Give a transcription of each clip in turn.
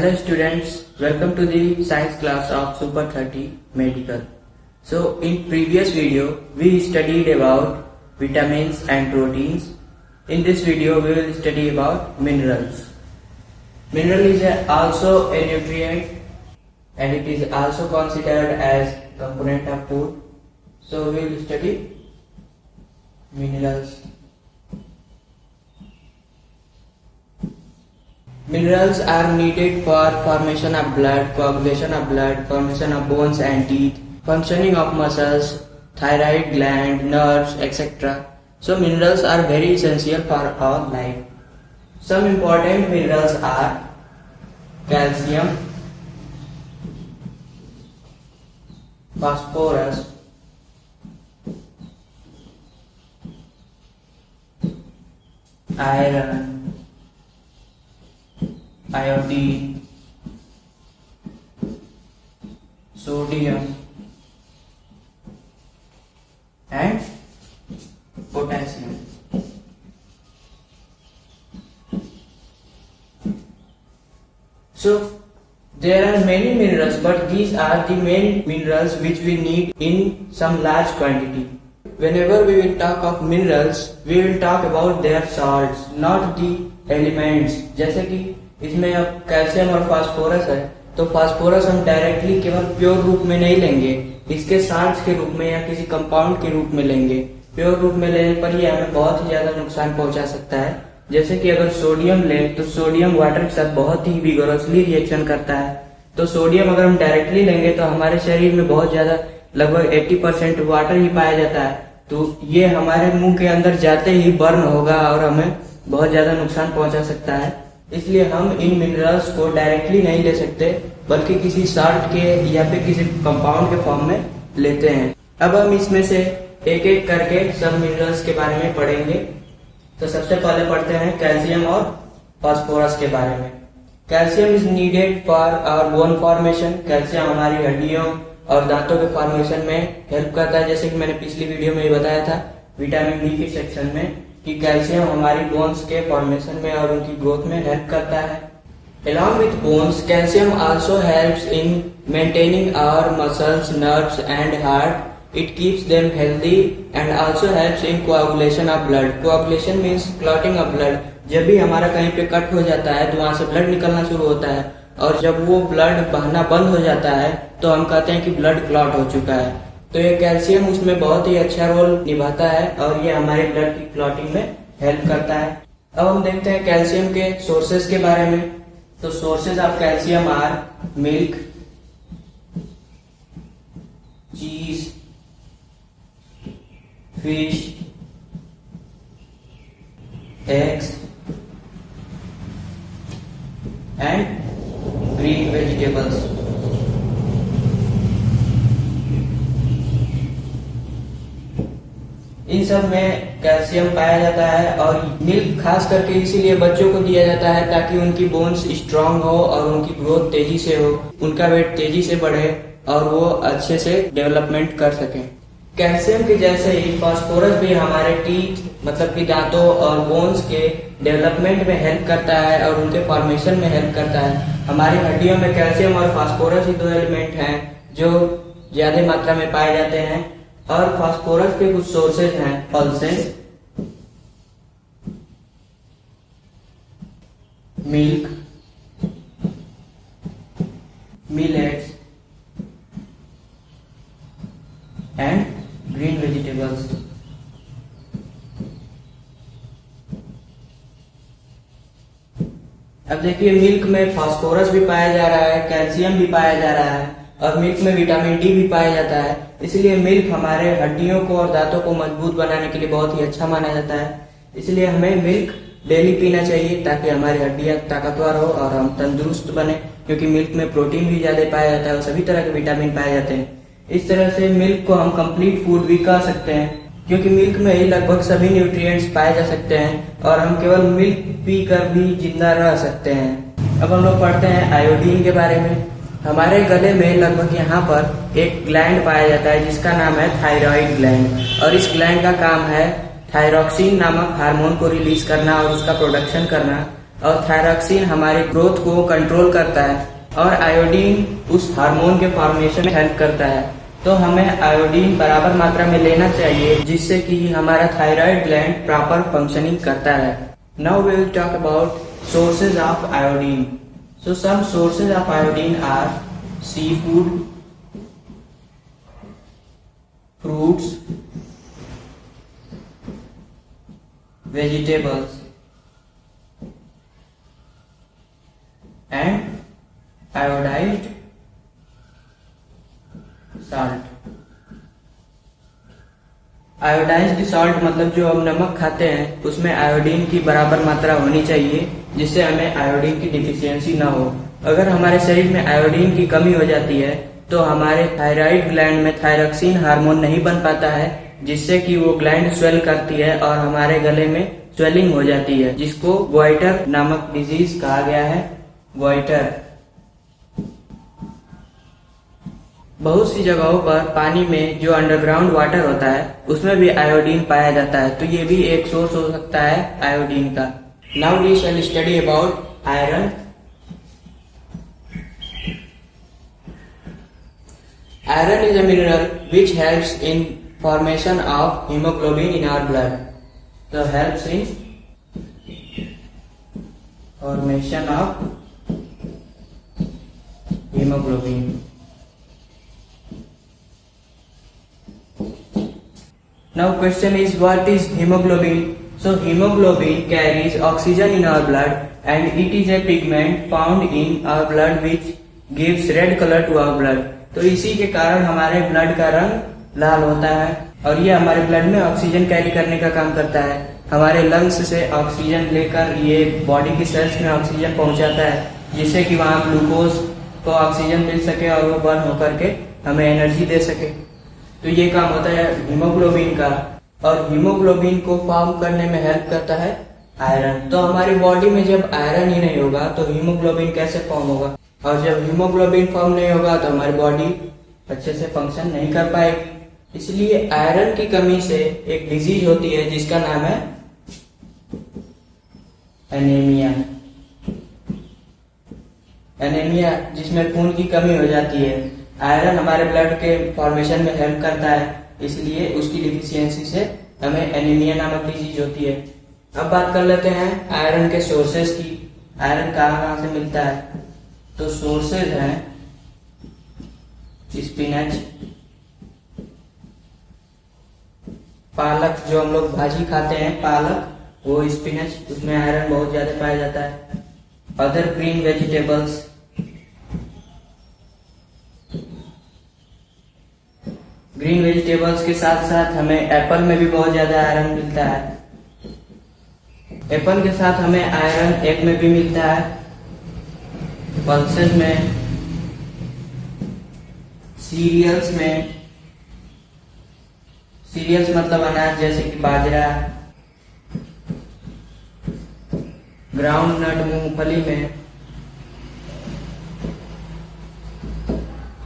Hello students, welcome to the science class of Super 30 Medical. So in previous video we studied about vitamins and proteins. In this video we will study about minerals. Mineral is also a nutrient and it is also considered as component of food. So we will study minerals. Minerals are needed for formation of blood, coagulation of blood, formation of bones and teeth, functioning of muscles, thyroid gland, nerves, etc. So minerals are very essential for our life. Some important minerals are calcium, phosphorus, iron, iodine, sodium and potassium. So there are many minerals, but these are the main minerals which we need in some large quantity. Whenever we will talk of minerals, we will talk about their salts, not the elements. जैसे कि इसमें अब calcium और phosphorus है, तो phosphorus हम directly केवल pure रूप में नहीं लेंगे, इसके साल्ट्स के रूप में या किसी कंपाउंड के रूप में लेंगे. प्योर रूप में लेने पर ये हमें बहुत ही ज्यादा नुकसान पहुंचा सकता है. जैसे कि अगर सोडियम ले तो सोडियम वाटर के साथ बहुत ही विगोरसली रिएक्शन करता है. तो सोडियम अगर हम डायरेक्टली लेंगे तो हमारे शरीर में बहुत ज्यादा लगभग 80% वाटर ही पाया जाता है. तो ये हमारे मुंह के अंदर जाते ही बर्न होगा और हमें बहुत ज्यादा नुकसान पहुंचा सकता है. इसलिए हम इन मिनरल्स को डायरेक्टली नहीं ले सकते, बल्कि किसी साल्ट के या फिर किसी कंपाउंड के फॉर्म में लेते हैं. अब हम इसमें से एक एक करके सब मिनरल्स के बारे में पढ़ेंगे. तो सबसे पहले पढ़ते हैं कैल्शियम और फास्फोरस के बारे में. Calcium is needed for our bone formation. Calcium हमारी हड्डियों और दांतों के फॉर्मेशन में हेल्प करता है. जैसे कि मैंने पिछली वीडियो में बताया था विटामिन डी के सेक्शन में कि कैल्शियम हमारी बोन्स के फॉर्मेशन में और उनकी ग्रोथ में हेल्प करता है. Along with bones, calcium also helps in maintaining our muscles, nerves and heart. It keeps them healthy and also helps in coagulation of blood. Coagulation means clotting of blood. जब भी हमारा कहीं पे cut हो जाता है तो वहां से ब्लड निकलना शुरू होता है, और जब वो ब्लड बहना बंद हो जाता है तो हम कहते हैं कि ब्लड क्लॉट हो चुका है. तो ये कैल्शियम उसमें बहुत ही अच्छा रोल निभाता है और ये हमारे ब्लड की क्लॉटिंग में हेल्प करता है. अब हम देखते हैं कैल्शियम के सोर्सेज के बारे में. तो sources of calcium are milk, cheese, fish, eggs and green vegetables. इन सब में कैल्शियम पाया जाता है और मिल्क खास करके इसीलिए बच्चों को दिया जाता है ताकि उनकी बोन्स स्ट्रांग हो और उनकी ग्रोथ तेजी से हो, उनका वेट तेजी से बढ़े और वो अच्छे से डेवलपमेंट कर सकें. कैल्शियम के जैसे ही फास्फोरस भी हमारे टीथ मतलब कि दांतों और बोन्स के डेवलपमेंट में हेल्प करता है और उनके फॉर्मेशन में हेल्प करता है. हमारी हड्डियों में कैल्शियम और फास्फोरस ही दो एलिमेंट हैं जो ज्यादा मात्रा में पाए जाते हैं. और फास्फोरस के कुछ सोर्सेज हैं pulses, milk, millets and green vegetables. अब देखिए मिल्क में फास्फोरस भी पाया जा रहा है, कैल्शियम भी पाया जा रहा है और मिल्क में विटामिन डी भी पाया जाता है. इसलिए मिल्क हमारे हड्डियों को और दांतों को मजबूत बनाने के लिए बहुत ही अच्छा माना जाता है. इसलिए हमें मिल्क डेली पीना चाहिए ताकि हमारी हड्डियां ताकतवर हो और हम तंदुरुस्त बने, क्योंकि मिल्क में प्रोटीन भी ज्यादा पाया जाता है और सभी तरह के विटामिन पाए जाते हैं. इस तरह से मिल्क को हम कंप्लीट फूड भी कह सकते हैं, क्योंकि मिल्क में ही लगभग सभी न्यूट्रिएंट्स पाए जा सकते हैं और हम केवल मिल्क पीकर भी जिंदा रह सकते हैं. अब हम लोग पढ़ते हैं आयोडीन के बारे में. हमारे गले में लगभग यहाँ पर एक ग्लैंड पाया जाता है जिसका नाम है थायराइड ग्लैंड, और इस ग्लैंड का काम है थायरोक्सिन नामक हार्मोन को रिलीज करना और उसका प्रोडक्शन करना. और थायरॉक्सिन हमारे ग्रोथ को कंट्रोल करता है और आयोडीन उस हार्मोन के फॉर्मेशन में हेल्प करता है। तो हमें आयोडीन बराबर मात्रा में लेना चाहिए जिससे कि हमारा थायराइड ग्लैंड प्रॉपर फंक्शनिंग करता है। Now we will talk about sources of iodine. So some sources of iodine are sea food, fruits, vegetables and iodized salt। Iodized salt मतलब जो हम नमक खाते हैं उसमें आयोडीन की बराबर मात्रा होनी चाहिए जिससे हमें आयोडीन की डिफिशियंसी ना हो। अगर हमारे शरीर में आयोडीन की कमी हो जाती है तो हमारे थायराइड ग्लैंड में थायरॉक्सिन हार्मोन नहीं बन पाता है जिससे कि वो ग्लैंड स्वेल करती है और हमारे गले में स्वेलिंग हो जाती है जिसको गोइटर नामक डिजीज कहा गया है। गोइटर। बहुत सी जगहों पर पानी में जो अंडरग्राउंड वाटर होता है उसमें भी आयोडीन पाया जाता है, तो ये भी एक सोर्स हो सकता है आयोडीन का। Now we shall study about iron. Iron is a mineral which helps in formation of hemoglobin in our blood, so helps in formation of hemoglobin। Now question is, what is hemoglobin? So hemoglobin carries oxygen in our blood and it is a pigment found in our blood which gives red color to our blood। तो इसी के कारण हमारे blood का रंग लाल होता है और ये हमारे ब्लड में ऑक्सीजन कैरी करने का काम करता है। हमारे लंग्स से ऑक्सीजन लेकर ये बॉडी की सेल्स में ऑक्सीजन पहुंचाता है जिससे कि वहाँ ग्लूकोज को ऑक्सीजन मिल सके और वो बर्न होकर के हमें एनर्जी दे सके। तो ये काम होता है हीमोग्लोबिन का और हीमोग्लोबिन को फॉर्म करने में हेल्प करता है आयरन। तो हमारी बॉडी में जब आयरन ही नहीं होगा तो हीमोग्लोबिन कैसे फॉर्म होगा, और जब हीमोग्लोबिन फॉर्म नहीं होगा तो हमारी बॉडी अच्छे से फंक्शन नहीं कर पाएगी। इसलिए आयरन की कमी से एक डिजीज होती है जिसका नाम है एनीमिया। एनीमिया जिसमें खून की कमी हो जाती है। आयरन हमारे ब्लड के फॉर्मेशन में हेल्प करता है, इसलिए उसकी डिफिशियंसी से हमें एनीमिया नामक डिजीज होती है। अब बात कर लेते हैं आयरन के सोर्सेज की। आयरन कहाँ से मिलता है? तो सोर्सेज हैं स्पिनच, पालक, जो हम लोग भाजी खाते हैं पालक, वो स्पिनच, उसमें आयरन बहुत ज्यादा पाया जाता है। Other green vegetables, green vegetables के साथ साथ हमें एप्पल में भी बहुत ज्यादा आयरन मिलता है। एप्पल के साथ हमें आयरन एग में भी मिलता है, पल्सेस में, सीरियल्स में। सीरियल्स मतलब अनाज जैसे कि बाजरा, ग्राउंड नट, मूंगफली में।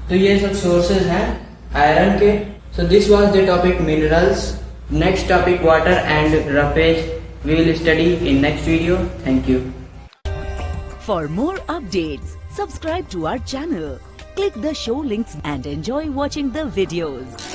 तो ये सब सोर्सेज हैं आयरन के। So this was the topic minerals. Next topic water and roughage we will study in next video. Thank you. For more updates, subscribe to our channel, click the show links and enjoy watching the videos.